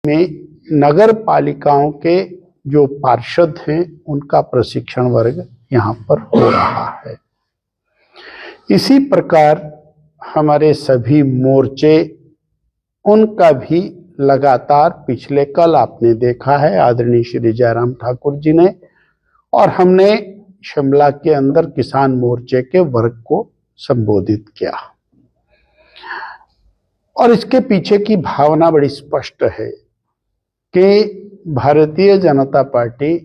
में नगर पालिकाओं के जो पार्षद हैं उनका प्रशिक्षण वर्ग यहाँ पर हो रहा है। इसी प्रकार हमारे सभी मोर्चे, उनका भी लगातार पिछले कल आपने देखा है आदरणीय श्री जयराम ठाकुर जी ने, और हमने शिमला के अंदर किसान मोर्चे के वर्ग को संबोधित किया। और इसके पीछे की भावना बड़ी स्पष्ट है कि भारतीय जनता पार्टी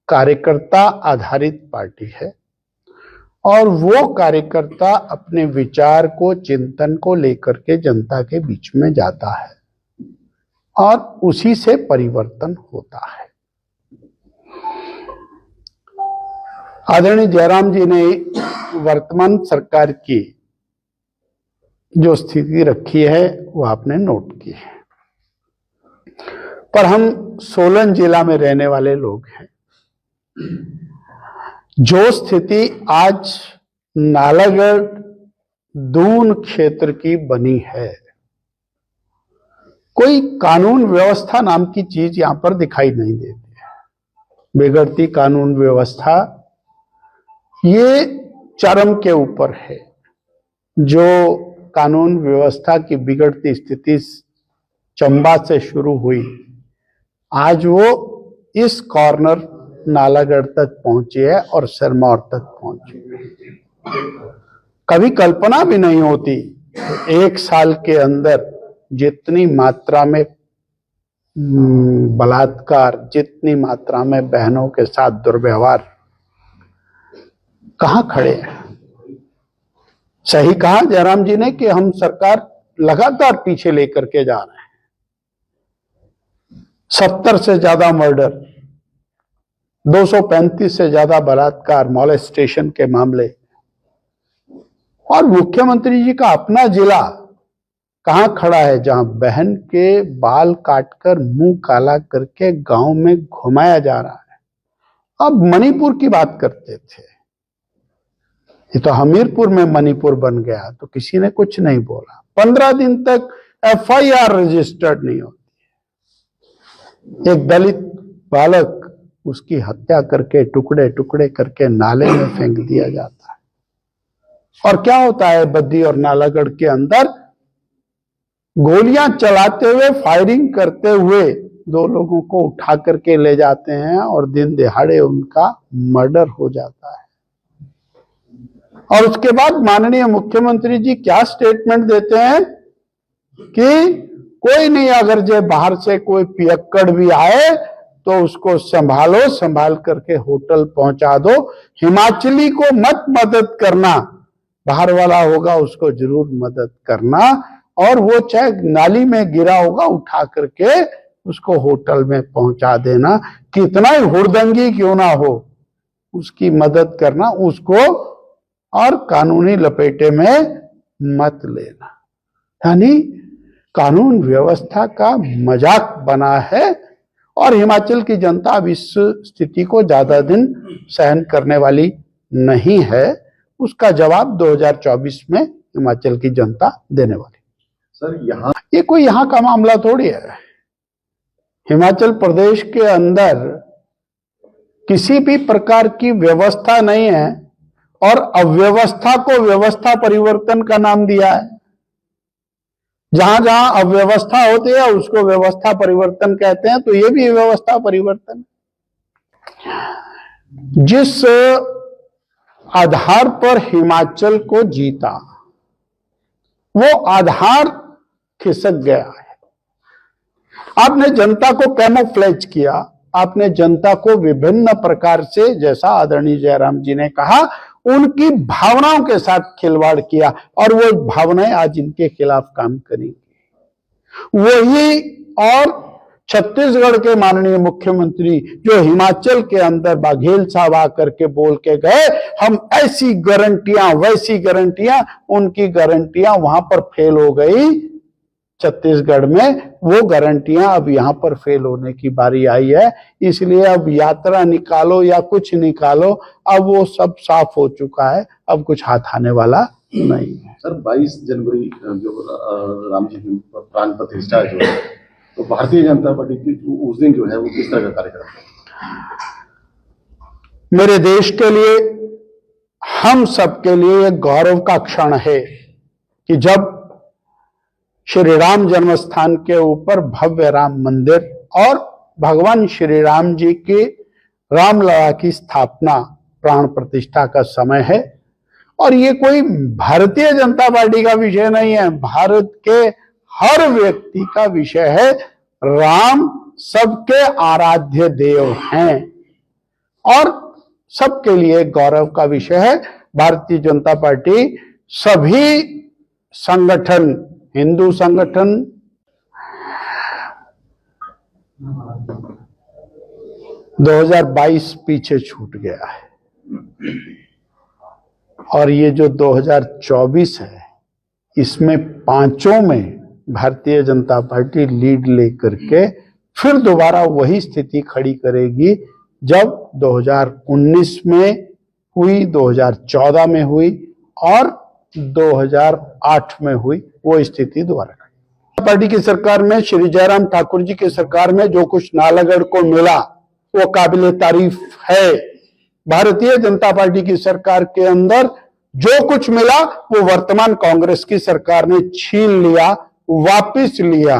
कार्यकर्ता आधारित पार्टी है और वो कार्यकर्ता अपने विचार को, चिंतन को लेकर के जनता के बीच में जाता है और उसी से परिवर्तन होता है। आदरणीय जयराम जी ने वर्तमान सरकार की जो स्थिति रखी है वो आपने नोट की है, पर हम सोलन जिला में रहने वाले लोग हैं। जो स्थिति आज नालागढ़ दून क्षेत्र की बनी है, कोई कानून व्यवस्था नाम की चीज यहां पर दिखाई नहीं देती है। बिगड़ती कानून व्यवस्था ये चरम के ऊपर है। जो कानून व्यवस्था की बिगड़ती स्थिति चंबा से शुरू हुई, आज वो इस कॉर्नर नालागढ़ तक पहुंची है और सिरमौर तक पहुंची है। कभी कल्पना भी नहीं होती एक साल के अंदर जितनी मात्रा में बलात्कार, जितनी मात्रा में बहनों के साथ दुर्व्यवहार, कहां खड़े हैं। सही कहा जयराम जी ने कि हम सरकार लगातार पीछे लेकर के जा रहे हैं। 70 से ज्यादा मर्डर, 235 से ज्यादा बलात्कार, मॉलेस्टेशन के मामले, और मुख्यमंत्री जी का अपना जिला कहां खड़ा है जहां बहन के बाल काटकर मुंह काला करके गांव में घुमाया जा रहा है। अब मणिपुर की बात करते थे, ये तो हमीरपुर में मणिपुर बन गया तो किसी ने कुछ नहीं बोला। 15 दिन तक FIR रजिस्टर्ड नहीं होती। एक दलित बालक, उसकी हत्या करके टुकड़े टुकड़े करके नाले में फेंक दिया जाता है। और क्या होता है बद्दी और नालागढ़ के अंदर, गोलियां चलाते हुए, फायरिंग करते हुए 2 लोगों को उठा करके ले जाते हैं और दिन दिहाड़े उनका मर्डर हो जाता है। और उसके बाद माननीय मुख्यमंत्री जी क्या स्टेटमेंट देते हैं कि कोई नहीं, अगर जो बाहर से कोई पियक्कड़ भी आए तो उसको संभालो, संभाल करके होटल पहुंचा दो, हिमाचली को मत मदद करना, बाहर वाला होगा उसको जरूर मदद करना, और वो चाहे नाली में गिरा होगा उठा करके उसको होटल में पहुंचा देना, कितना ही हुड़दंगी क्यों ना हो उसकी मदद करना, उसको और कानूनी लपेटे में मत लेना। यानी कानून व्यवस्था का मजाक बना है और हिमाचल की जनता अब इस स्थिति को ज्यादा दिन सहन करने वाली नहीं है। उसका जवाब 2024 में हिमाचल की जनता देने वाली। सर यहाँ ये कोई यहाँ का मामला थोड़ी है। हिमाचल प्रदेश के अंदर किसी भी प्रकार की व्यवस्था नहीं है और अव्यवस्था को व्यवस्था परिवर्तन का नाम दिया है। जहां जहां अव्यवस्था होती है उसको व्यवस्था परिवर्तन कहते हैं, तो ये भी व्यवस्था परिवर्तन। जिस आधार पर हिमाचल को जीता वो आधार खिसक गया है। आपने जनता को कैमोफ्लेज किया, आपने जनता को विभिन्न प्रकार से, जैसा आदरणीय जयराम जी ने कहा, उनकी भावनाओं के साथ खिलवाड़ किया और वो भावनाएं आज इनके खिलाफ काम करेंगी। वही और छत्तीसगढ़ के माननीय मुख्यमंत्री जो हिमाचल के अंदर बाघेल साहब आकर के बोल के गए, हम ऐसी गारंटियां वैसी गारंटियां, उनकी गारंटियां वहां पर फेल हो गई छत्तीसगढ़ में, वो गारंटियां अब यहां पर फेल होने की बारी आई है। इसलिए अब यात्रा निकालो या कुछ निकालो, अब वो सब साफ हो चुका है, अब कुछ हाथ आने वाला नहीं है। सर 22 जनवरी जो राम जी की प्राण प्रतिष्ठा जो है, तो भारतीय जनता पार्टी की उस दिन जो है वो किस तरह का कार्यक्रम है? मेरे देश के लिए, हम सबके लिए एक गौरव का क्षण है कि जब श्री राम जन्मस्थान के ऊपर भव्य राम मंदिर और भगवान श्री राम जी की रामलला की स्थापना, प्राण प्रतिष्ठा का समय है। और ये कोई भारतीय जनता पार्टी का विषय नहीं है, भारत के हर व्यक्ति का विषय है। राम सबके आराध्य देव हैं और सबके लिए गौरव का विषय है। भारतीय जनता पार्टी सभी संगठन, हिंदू संगठन, दो 2022 पीछे छूट गया है और ये जो 2024 है, इसमें पांचों में भारतीय जनता पार्टी लीड लेकर के फिर दोबारा वही स्थिति खड़ी करेगी जब 2019 में हुई, 2014 में हुई और 2008 में हुई, वो स्थिति दोबारा खड़ी। पार्टी की सरकार में, श्री जयराम ठाकुर जी की सरकार में जो कुछ नालागढ़ को मिला वो काबिले तारीफ है। भारतीय जनता पार्टी की सरकार के अंदर जो कुछ मिला वो वर्तमान कांग्रेस की सरकार ने छीन लिया, वापिस लिया।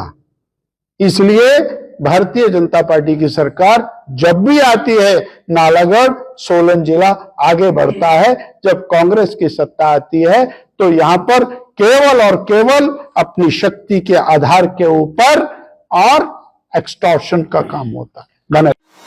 इसलिए भारतीय जनता पार्टी की सरकार जब भी आती है, नालागढ़, सोलन जिला आगे बढ़ता है। जब कांग्रेस की सत्ता आती है तो यहां पर केवल और केवल अपनी शक्ति के आधार के ऊपर और एक्सटॉर्शन का काम होता है। धन्यवाद।